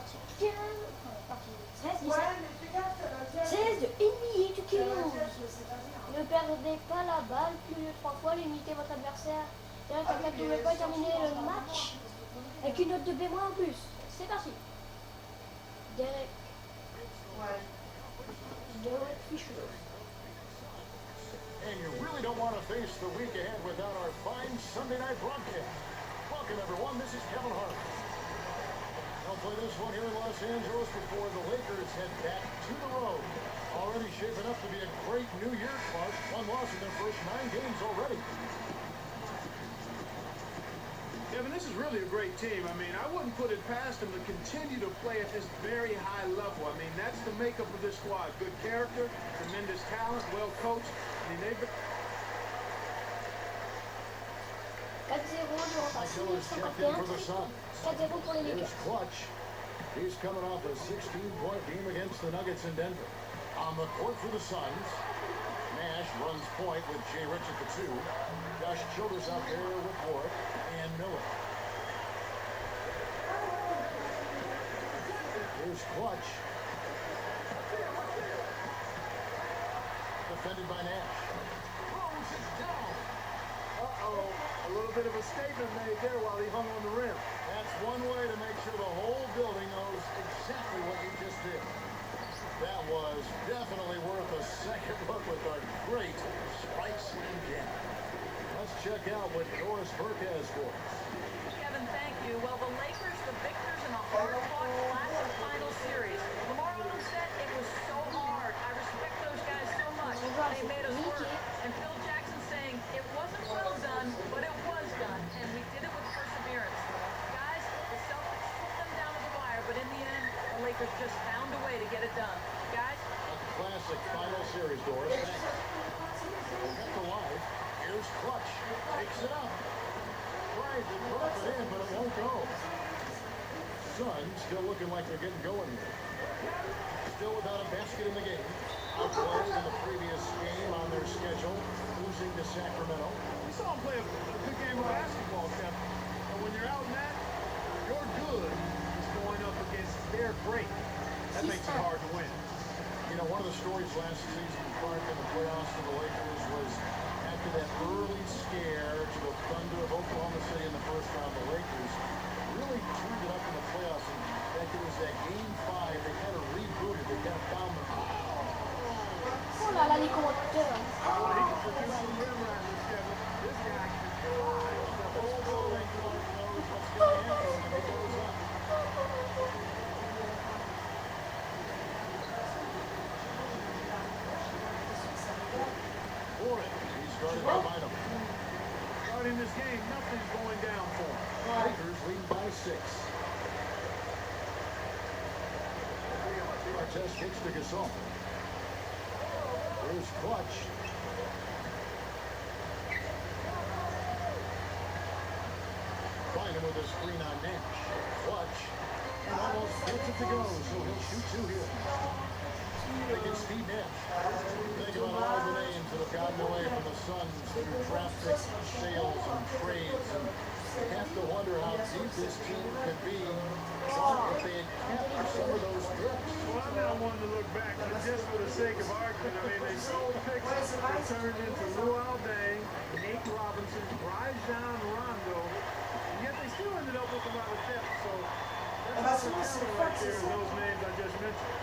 partie 15, enfin la partie 16, 17, 16 de NBA2k11. Ne perdez pas la balle plus de 3 fois, limitez votre adversaire. Et quelqu'un qui ne veut pas terminer le match avec une note de B- en plus. C'est parti. Derek Fisher. And you really don't want to face the week ahead without our fine Sunday night broadcast. Welcome, everyone. This is Kevin Hart. I'll play this one here in Los Angeles before the Lakers head back to the road. Already shaping up to be a great New Year, Clark. One loss in their first 9 games already. Kevin, this is really a great team. I mean, I wouldn't put it past them to continue to play at this very high level. I mean, that's the makeup of this squad. Good character, tremendous talent, well coached. I mean, they've been... 4-0 durant la Taylor's checked in for the Suns. 4-0 pour les Here's Lakers. Clutch. He's coming off a 16-point game against the Nuggets in Denver. On the court for the Suns, Nash runs point with Jay Rich at the 2. Josh Childers out there with Warwick and Miller. Here's Clutch. Defended by Nash. Throws it down. Uh-oh, a little bit of a statement made there while he hung on the rim. That's one way to make sure the whole building knows exactly what you just did. That was definitely worth a second look with a great spikes and jam. Let's check out what Doris Burke has for us. Kevin, thank you. Well, the Lakers, the victors in a hard-fought classic final series. Lamar Odom said it was so hard. I respect those guys so much. They made us work. And Phil Jackson saying it wasn't well done, but it was done, and we did it with perseverance. Guys, the Celtics put them down to the wire, but in the end, the Lakers just found a way to get it done. Guys? A classic final series, Doris. Thanks. Got the live. Here's Clutch. Takes it up. Tries to drop it in, but it won't go. Suns still looking like they're getting going here. Still without a basket in the game. Outplayed in the previous game on their schedule, losing to Sacramento. We saw him play a good game of basketball, Kevin. And when you're out in that, your good is going up against their great. That makes it hard to win. You know, one of the stories last season, Clark, in the playoffs for the Lakers was after that early scare to the Thunder of Oklahoma City in the first round, the Lakers really turned it up in the playoffs. And in fact, it was that game 5, they kind of rebooted, they kind of found the Oh là là, les commentateurs. Well, he can produce some rim runners, Kevin. This guy can fly. The whole building knows what's going to happen when he goes up. Warren, he's guarded by Bynum. Starting this game, nothing's going down for him. Lakers lead by 6. Artest kicks to Gasol. Here's Clutch. Bynum with a screen on Nash. Clutch. And almost gets it to go, so he'll shoot 2 here. They get Steve Nash. Think about all the names that have gotten away from the Suns through draft pick sales and trades. And you have to wonder how deep this team could be if they had kept some of those picks. Well, I'm not one to look back, but just for the sake of argument, I mean, they sold picks that turned into Luol Deng, Nate Robinson, Rajon Rondo, and yet they still ended up with a lot of depth. So that's the talent right there in those names I just mentioned.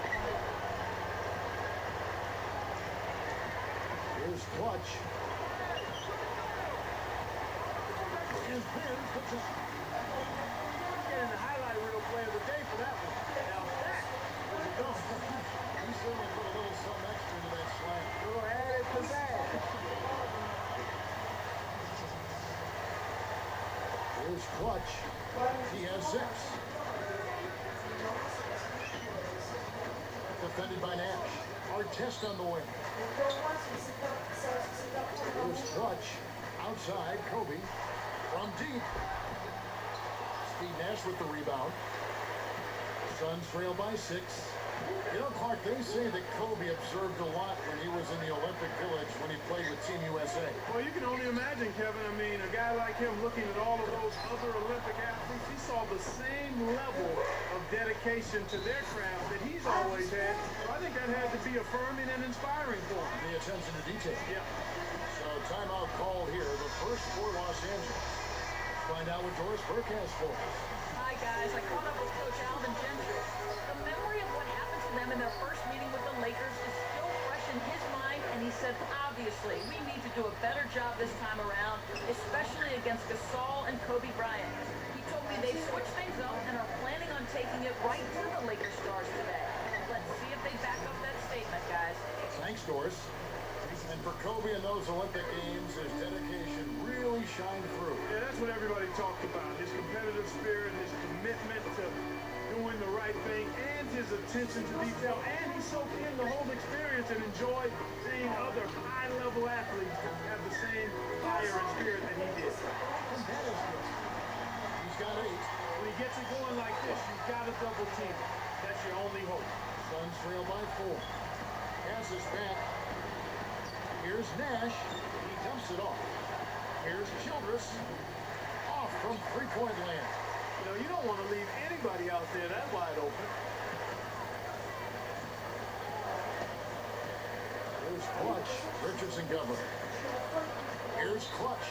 Here's Clutch. And Ben puts it. Getting the highlight reel play of the day for that one. Now that was a dunk. He certainly put a little something extra into that slam. Little added pizzazz. Here's Clutch. He has 6. Defended by Nash. Artest on the wing. Here's Clutch. Outside, Kobe. From deep. Steve Nash with the rebound. Suns trail by 6. You know, Clark, they say that Kobe observed a lot when he was in the Olympic Village when he played with Team USA. Well, you can only imagine, Kevin. I mean, a guy like him looking at all of those other Olympic athletes, he saw the same level of dedication dedication to their craft that he's always had. So I think that had to be affirming and inspiring for him. The attention to detail. Yeah. So timeout called here, the first for Los Angeles. Find out what Doris Burke has for us. Hi, guys. I caught up with Coach Alvin Gentry. The memory of what happened to them in their first meeting with the Lakers is still fresh in his mind, and he said, obviously, we need to do a better job this time around, especially against Gasol and Kobe Bryant. He told me they switched things up and are planning on taking it right to the Lakers stars today. Let's see if they back up that statement, guys. Thanks, Doris. And for Kobe in those Olympic Games, his dedication really shined through. Yeah, that's what everybody talked about. His competitive spirit, his commitment to doing the right thing, and his attention to detail. And he soaked in the whole experience and enjoyed seeing other high-level athletes have the same fire and spirit that he did. And that is good. He's got 8. When he gets it going like this, you've got to double team him. That's your only hope. Suns trail by 4. Passes back. Here's Nash. He dumps it off. Here's Childress. Off from three-point land. You know, you don't want to leave anybody out there that wide open. Here's Clutch. Richardson Governor. Here's Clutch.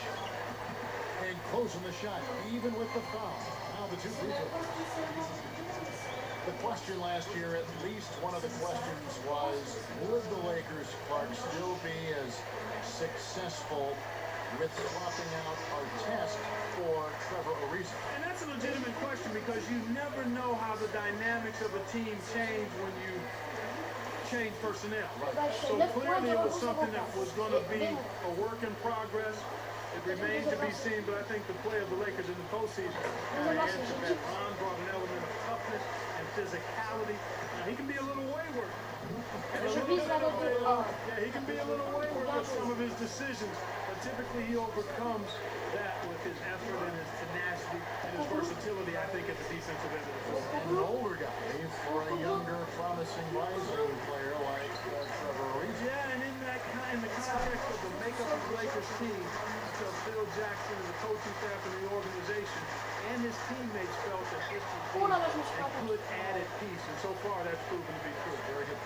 And closing the shot, even with the foul. Now the 2 free throws. The question last year, at least one of the questions was, would the Lakers, Clark, still be as successful with swapping out Artest for Trevor Ariza? And that's a legitimate question because you never know how the dynamics of a team change when you change personnel. So clearly it was something that was going to be a work in progress. It remains to be seen, but I think the play of the Lakers in the postseason kind of answered that. Ron brought an element of toughness and physicality. Now, he can be a little wayward. He can be a little wayward with some of his decisions, but typically he overcomes that with his effort and his tenacity and his versatility, I think, at the defensive end of the floor. And an older guy for a younger, promising rising player like Trevor Ariza. Yeah, and in the context of the makeup of the Lakers team, until Phil Jackson and the coaching staff and the organization and his teammates felt that this would be a good added piece, and so far that's proven to be true. Very good.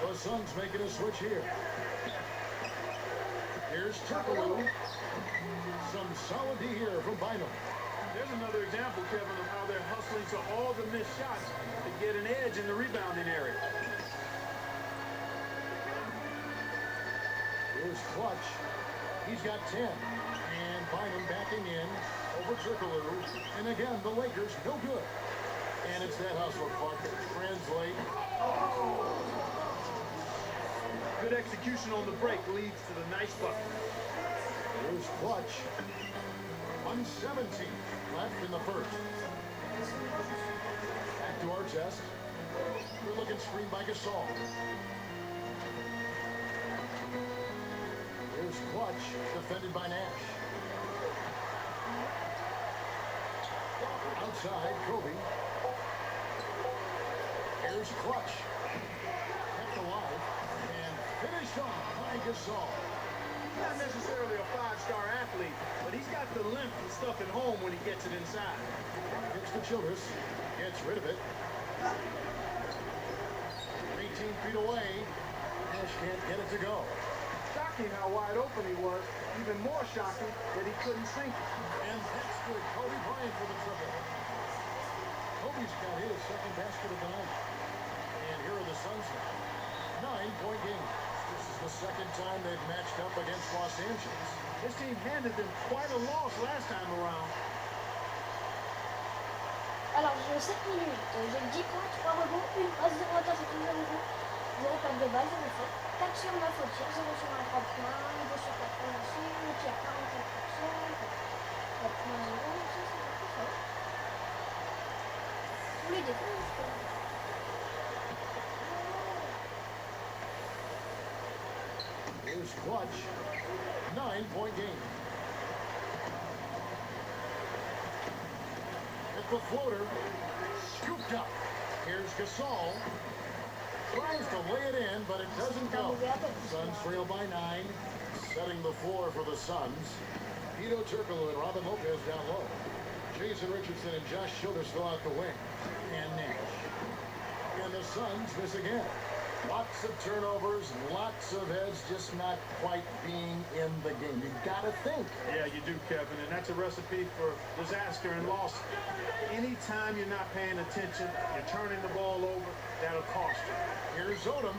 The Suns making a switch here. Here's Turkoglu. Some solid D here from Bynum. There's another example, Kevin, of how they're hustling to all the missed shots to get an edge in the rebounding area. Here's Clutch. He's got 10. And Bynum backing in over Turkoglu. And again, the Lakers no good. And it's that hustle, Clark. Translate. Good execution on the break leads to the nice bucket. Here's Clutch. 1:17 left in the first. Back to Artest. Good looking screen by Gasol. Here's Clutch, defended by Nash. Outside, Kobe. Here's Clutch. Kept alive. And finished off by Gasol. Not necessarily a five-star athlete, but he's got the limp and stuff at home when he gets it inside. Gets to Childress. Gets rid of it. 18 feet away. Nash can't get it to go. Shocking how wide open he was. Even more shocking that he couldn't sink it. And that's good. Kobe Bryant for the triple. Kobe's got his second basket of the night. And here are the Suns now. 9-point game. This is the second time they've matched up against Los Angeles. This team handed them quite a loss last time around. Alors, j'ai 7 minutes, j'ai 10 points, 3 rebonds, 1 passe, 0 attaque, 0 rebond, 0 passe de balle, 0 faute, 4 sur 9 au tir, 0 sur 1 3 points, 2 sur 4 points aussi, le tir 44%, 4 points 0, ça c'est pas tout ça. Tous les défauts, je peux. Here's Clutch. 9-point game. At the floater. Scooped up. Here's Gasol. Tries to lay it in, but it doesn't go. Suns trail by 9. Setting the floor for the Suns. Hedo Turkoglu and Robin Lopez down low. Jason Richardson and Josh Childress fill out the wing. And Nash. And the Suns miss again. Lots of turnovers, lots of heads just not quite being in the game. You got to think. Yeah, you do, Kevin, and that's a recipe for disaster and loss. Anytime you're not paying attention, you're turning the ball over, that'll cost you. Here's Odom.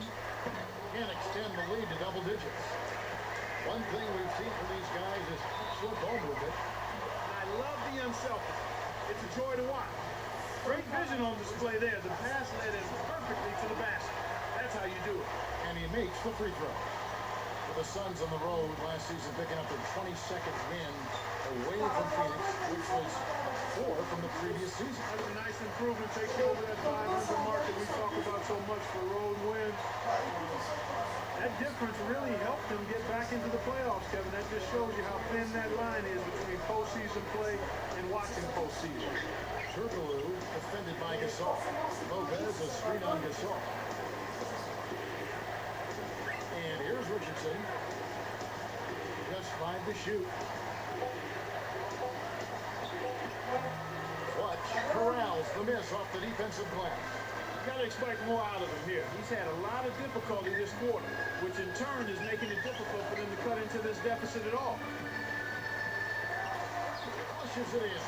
Can't extend the lead to double digits. One thing we've seen from these guys is slip home with it. I love the unselfish. It's a joy to watch. Great vision on display there. The pass led him perfectly to the basket. That's how you do it. And he makes the free throw. The Suns on the road last season picking up their 22nd win away from Phoenix, which was 4 from the previous season. That's a nice improvement, takes you over that 500 mark that we talk about so much for road wins. That difference really helped them get back into the playoffs, Kevin. That just shows you how thin that line is between postseason play and watching postseason. Turkoglu defended by Gasol. Lopez a screen on Gasol. And here's Richardson. Just 5 to shoot. Clutch corrals the miss off the defensive glass. You got to expect more out of him here. He's had a lot of difficulty this quarter, which in turn is making it difficult for them to cut into this deficit at all. Flushes it in.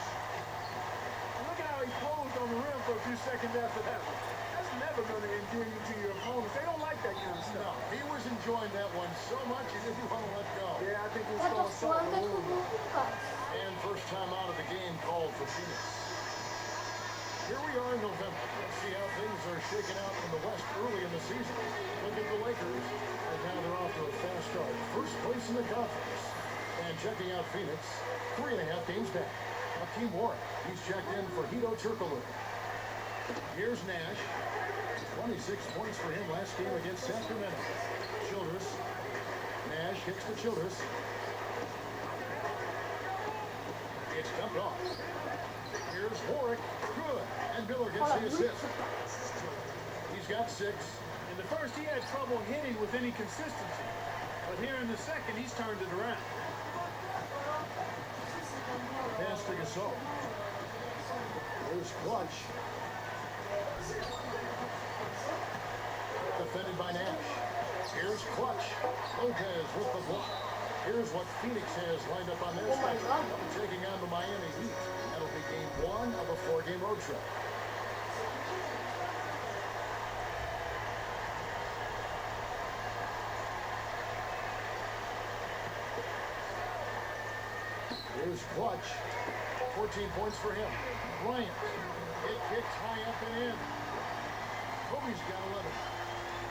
Look how he posed on the rim for a few seconds after that one. That's never going to endear you to your opponents. They don't like that kind of stuff. No, he was enjoying that one so much he didn't want to let go. Yeah, I think it was Это going to start сланка a little bit. куколка. And first time out of the game called for Phoenix. Here we are in November. Let's see how things are shaking out in the West early in the season. Look at the Lakers. And now they're off to a fast start. First place in the conference. And checking out Phoenix, 3.5 games back. Hakeem Warren. He's checked in for Hito Turkoglu. Here's Nash. 26 points for him last game against Sacramento. Childress. Nash hits the Childress. It's dumped off. Here's Warwick. Good. And Miller gets the assist. He's got 6. In the first, he had trouble hitting with any consistency. But here in the second, he's turned it around. Pass to Gasol. Here's Clutch. Defended by Nash. Here's Clutch. Lopez with the block. Here's what Phoenix has lined up on their schedule. Taking on the Miami Heat. That'll be game 1 of a 4-game road trip. Here's Clutch. 14 points for him. Bryant. It kicked high up and in. Kobe's got 11.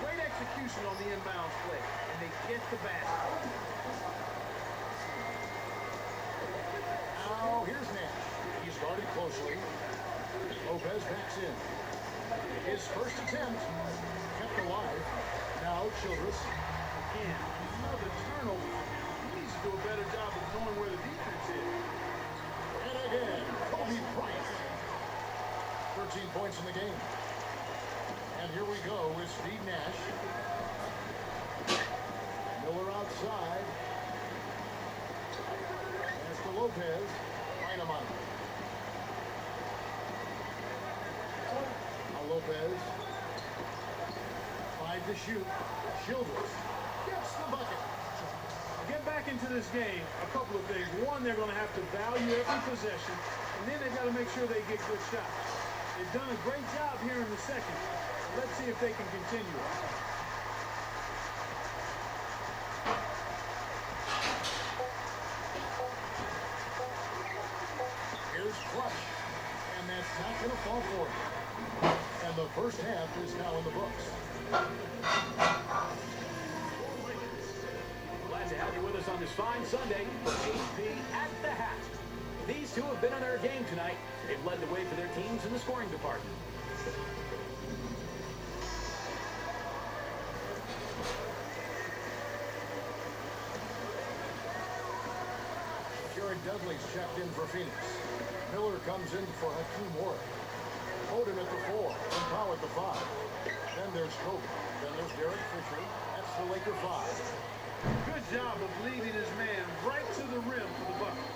Great execution on the inbounds play, and they get the basket. Now, here's Nash. He's guarded closely. Lopez backs in. His first attempt kept alive. Now, Childress. Again, another turnover. He needs to do a better job of knowing where the defense is. And again, Kobe Bryant. 13 points in the game. And here we go with Steve Nash. Miller outside. As to Lopez. Dynamite. Now Lopez. 5 to shoot. Childress gets the bucket. Get back into this game, a couple of things. One, they're going to have to value every possession, and then they've got to make sure they get good shots. They've done a great job here in the second. Let's see if they can continue it. Here's Clutch. And that's not going to fall for him. And the first half is now in the books. Glad to have you with us on this fine Sunday for HP at the hat. These two have been on their game tonight. They've led the way for their teams in the scoring department. Jared Dudley's checked in for Phoenix. Miller comes in for Hakeem Warren. Odom at the 4, and Powell at the 5. Then there's Kobe. Then there's Derek Fisher. That's the Laker 5. Good job of leading his man right to the rim for the bucket.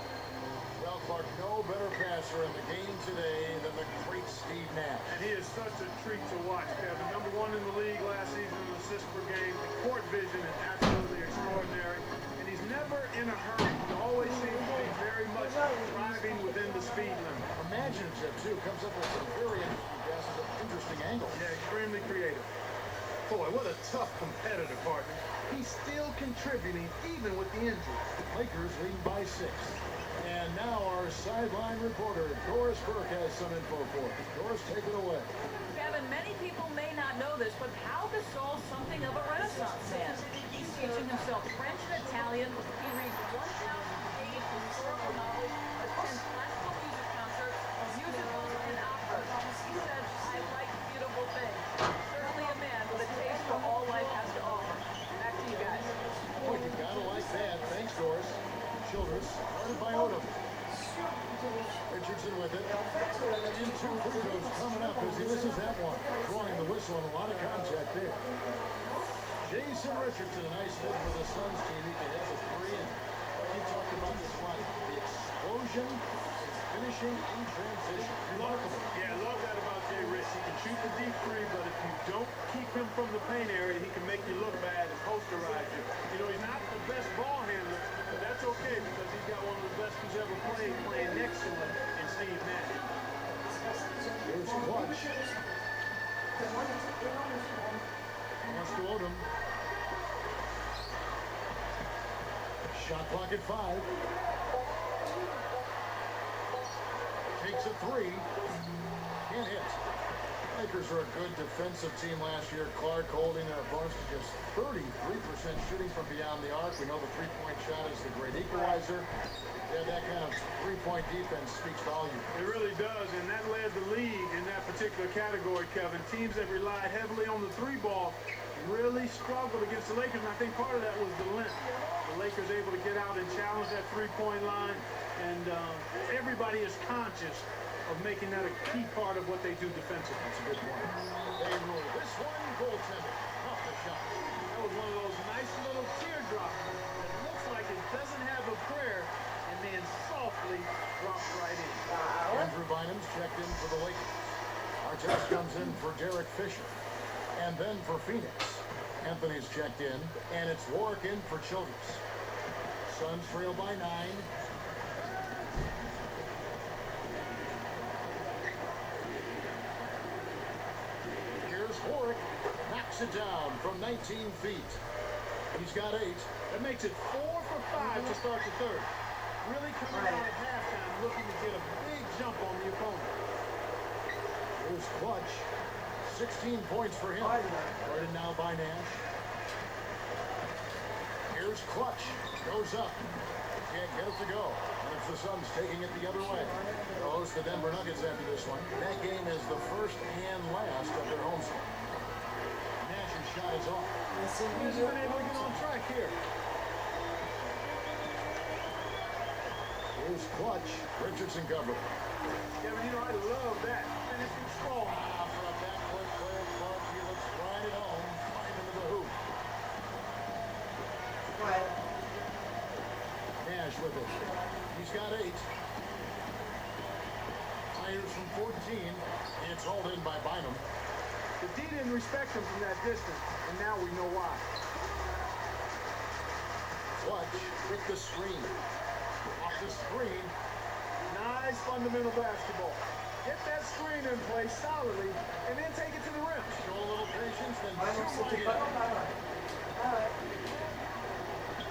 Well, Clark, no better passer in the game today than the great Steve Nash. he is such a treat to watch, Kevin. Number 1 in the league last season in assists per game. The court vision is absolutely extraordinary. And he's never in a hurry. He always seems to be very much driving within the speed limit. Imaginative, too. Comes up with some very interesting passes at interesting angles. Yeah, extremely creative. Boy, what a tough competitor, partner. He's still contributing even with the injury. Lakers leading by 6. And now our sideline reporter, Doris Burke, has some info for us. Doris, take it away. Kevin, many people may not know this, but Pau Gasol's something of a Renaissance man. He's teaching himself French and Italian. He reads 1,000 pages of historical knowledge, attends classical music concerts, musicals, and operas. He says, I like beautiful things. Certainly a man with a taste for all life has to offer. Back to you guys. Boy, you gotta like that. Thanks, Doris. Childress, started by Odom. Richardson with it. In 2 free throws coming up as he misses that one. Drawing the whistle and a lot of contact there. Jason Richardson, a nice hit for the Suns team. He can hit the 3 in. He talked about this one. The explosion, finishing in transition. Remarkable. Yeah, I love that about Jay Rich. He can shoot the deep 3, but if you don't keep him from the paint area, he can make you look bad and posterize you. You know, he's not the best ball handler, but that's okay because he's got one of the best who's ever played playing next to him in Steve Nash. Here's Clutch. Wants to Odom. Shot clock at 5. Takes a 3. Can't hit. Lakers are a good defensive team last year. Clark holding their opponents to just 33% shooting from beyond the arc. We know the three-point shot is the great equalizer. Yeah, that kind of three-point defense speaks volume. It really does, and that led the league in that particular category, Kevin. Teams that relied heavily on the 3-ball really struggled against the Lakers, and I think part of that was the length. The Lakers able to get out and challenge that three-point line, and everybody is conscious of making that a key part of what they do defensively. That's a good point. They rule this one goaltender. Off the shot. That was one of those nice little teardrops that looks like it doesn't have a prayer and then softly drops right in. Andrew Bynum's checked in for the Lakers. Artest comes in for Derek Fisher. And then for Phoenix. Anthony's checked in, and it's Warwick in for Childress. Suns trail by 9. Warwick knocks it down from 19 feet. He's got 8. That makes it 4 for 5 to start the third. Really coming out at halftime looking to get a big jump on the opponent. Here's Clutch. 16 points for him. Guarded now by Nash. Here's Clutch. Goes up. Can't get it to go. And it's the Suns taking it the other way. They'll host the Denver Nuggets after this one. That game is the first and last of their home split. Nash's shot is off. He's been able to get on track here. Here's Clutch. Richardson covered. Kevin, you know, I love that. Finishing strong. For a backcourt player, Clutch, he looks right at home. Right into the hoop. Nash with it. He's got 8. Fires from 14. It's hauled in by Bynum. The D didn't respect him from that distance, and now we know why. Clutch with the screen. Off the screen. Nice fundamental basketball. Get that screen in place solidly, and then take it to the rim. Show a little patience, then shoot right in.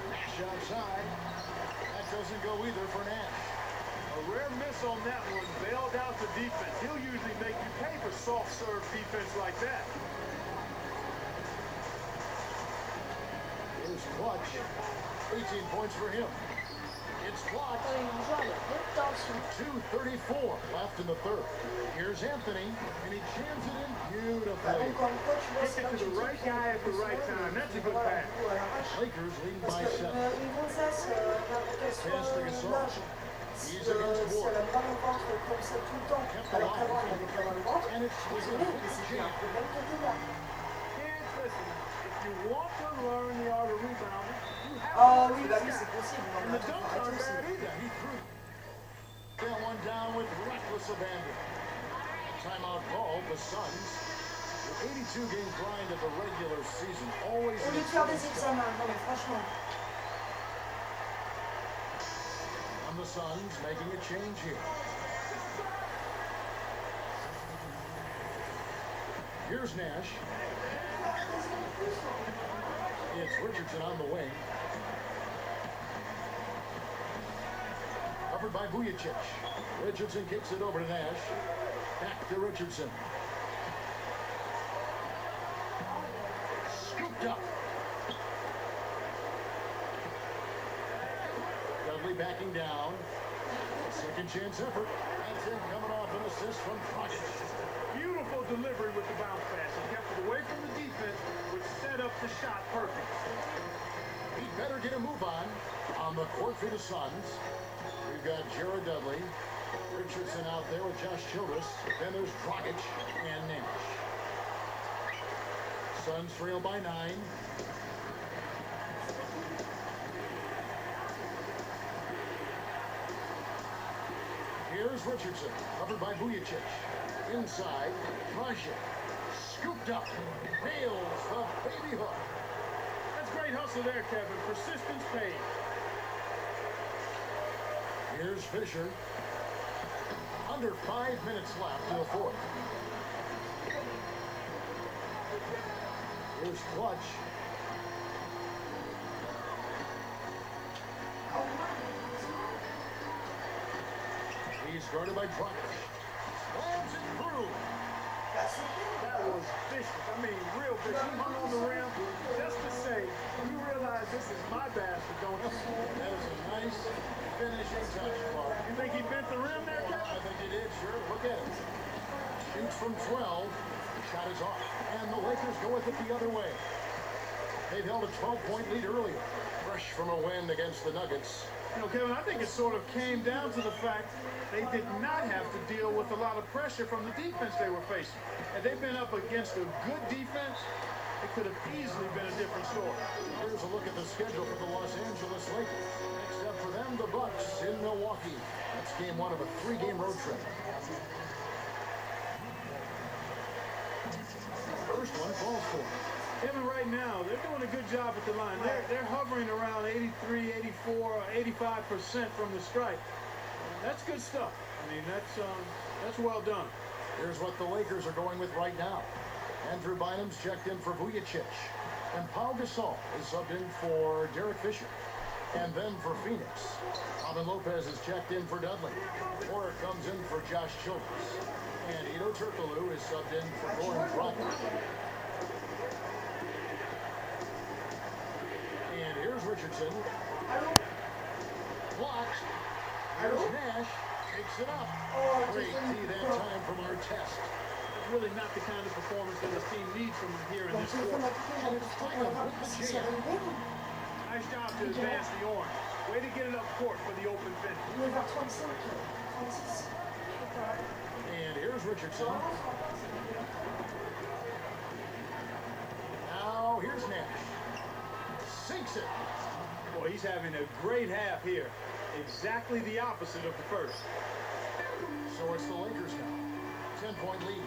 Nash outside. That doesn't go either for Nash. A rare miss on that one, bailed out the defense. He'll usually make you pay for soft serve defense like that. Here's Clutch. 18 points for him. It's Clutch. 2:34 left in the third. Here's Anthony, and he jams it in beautifully. Kick it to the right guy at the right time. That's a good pass. Lakers leading by 7. Pass to Gasol. He's against Ward. Kept alive. And it's within 15. Kids, listen, if you want to learn the art of rebounding, you have Oh to oui, learn bah this oui, c'est guy. possible. And the dunks aren't bad either. He threw that one down with reckless abandon. Timeout call, the Suns. The 82-game grind of the regular season always... Au lieu de faire des examens, non mais franchement. And the Suns making a change here. Here's Nash. It's Richardson on the wing. Covered by Vujacic. Richardson kicks it over to Nash. Back to Richardson. Scooped up. Dudley backing down. Second chance effort. That's it, coming off an assist from Crockett. Beautiful delivery with the bounce pass. He kept it away from the defense, which set up the shot perfect. He'd better get a move on the court for the Suns. We've got Jared Dudley, Richardson out there with Josh Childress. Then there's Crockett and Nash. Suns trail by 9. Here's Richardson, covered by Vujacic. Inside, Dragic. Scooped up. Nails the baby hook. That's great hustle there, Kevin. Persistence paid. Here's Fisher. Under 5 minutes left to the fourth. Here's Clutch. He's guarded by Dragic. Slams it through. That was vicious. I mean, real vicious. He hung on the rim just to say, you realize this is my basket, don't you? That is a nice finishing touch, Clark. You think he bent the rim there, Kevin? I think he did, sure. Look at it. Shoots from 12. Shot is off. And the Lakers go with it the other way. They've held a 12-point lead earlier. Fresh from a win against the Nuggets. You know, Kevin, I think it sort of came down to the fact they did not have to deal with a lot of pressure from the defense they were facing. Had they been up against a good defense, it could have easily been a different story. Here's a look at the schedule for the Los Angeles Lakers. Next up for them, the Bucks in Milwaukee. That's game 1 of a 3-game road trip. First one falls for them. Kevin, right now, they're doing a good job at the line. They're hovering around 83, 84, 85% from the stripe. That's good stuff. I mean, that's well done. Here's what the Lakers are going with right now. Andrew Bynum's checked in for Vujacic. And Pau Gasol is subbed in for Derek Fisher. And then for Phoenix, Robin Lopez is checked in for Dudley. Or comes in for Josh Childress. And Ito Turkoglu is subbed in for Goran Dragic. And here's Richardson. Blocked. Here's Nash. Takes it up. Great D that time from our test. It's really not the kind of performance that this team needs from here in this quarter. And it's Bynum with the jam. Nice job to advance the orange. Way to get it up court for the open finish. And here's Richardson. Now here's Nash. Sinks it. Boy, he's having a great half here. Exactly the opposite of the first. So it's the Lakers now. 10-point lead.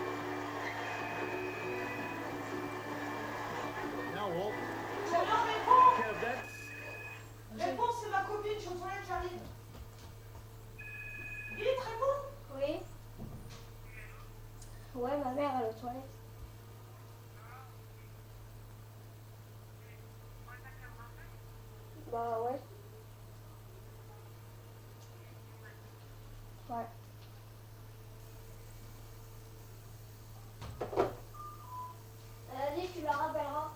Now Wolf. Kev, that... Réponse, c'est ma copine, je suis aux toilettes, j'arrive. Il est très beau. Oui. Ouais, ma mère, elle est aux toilettes. Bah ouais. Ouais. Vas-y, tu la rappelleras.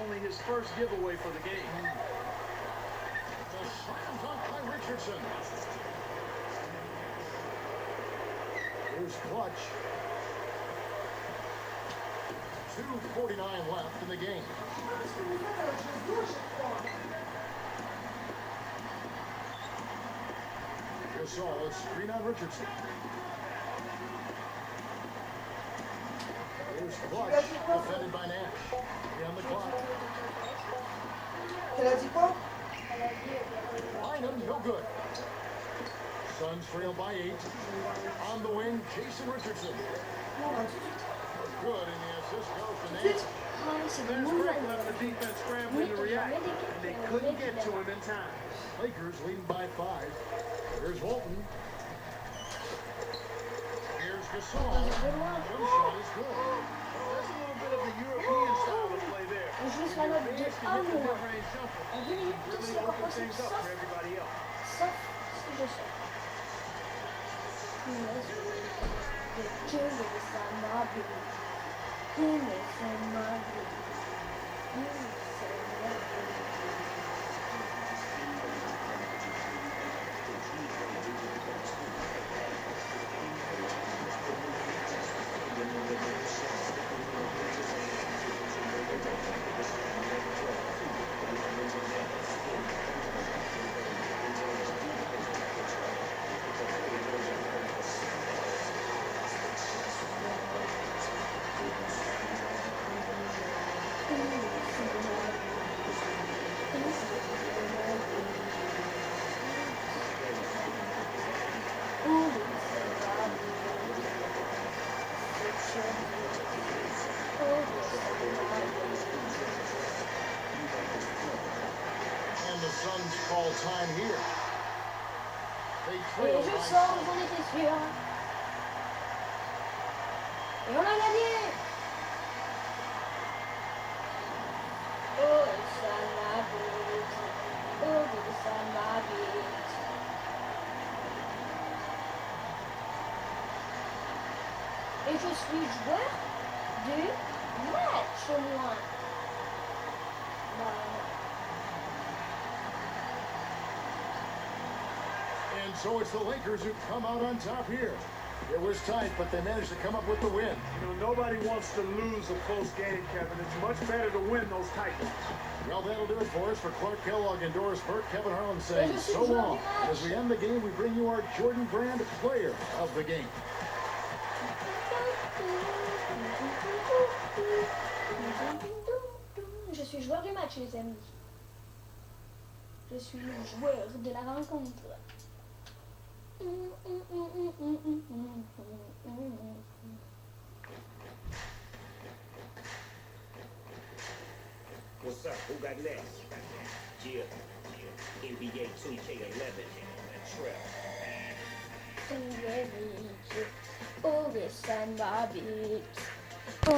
Only his first giveaway for the game. The slam dunk by Richardson. Here's Clutch. 2:49 left in the game. Gasol, a screen on Richardson. Here's Clutch, defended by Nash. On the clock. Elle a dit quoi? Bynum No good. Suns trail by 8. On the wing, Jason Richardson. Good, and the assist goes to Nance. There's Rick left the defense scrambling to react, and they couldn't get to him in time. Lakers leading by 5. Here's Walton. Here's Gasol. One shot is good. That's a little bit of the European style of play there. Je vais When faire your notre bigs can hit the mid-range jumper, On dirait une really petite open encore things up for everybody else. sauf si je sais. And the Suns call time here. They Et trail je by sors, 7. j'en étais sûr. Et on a gagné. Oh, ça m'habite. Oh, ça m'habite. Et je suis joueur du match au moins. And so it's the Lakers who come out on top here. It was tight, but they managed to come up with the win. You know, nobody wants to lose a close game, Kevin. It's much better to win those tight ones. Well, that'll do it for us. For Clark Kellogg and Doris Burke, Kevin Harlan saying so long. As we end the game, we bring you our Jordan Brand Player of the Game. Je suis joueur du match, les amis. Je suis le joueur de la rencontre. What's up? Who got next? Yeah. Nba2k11. Trap. Oh, yes, I'm Bobby.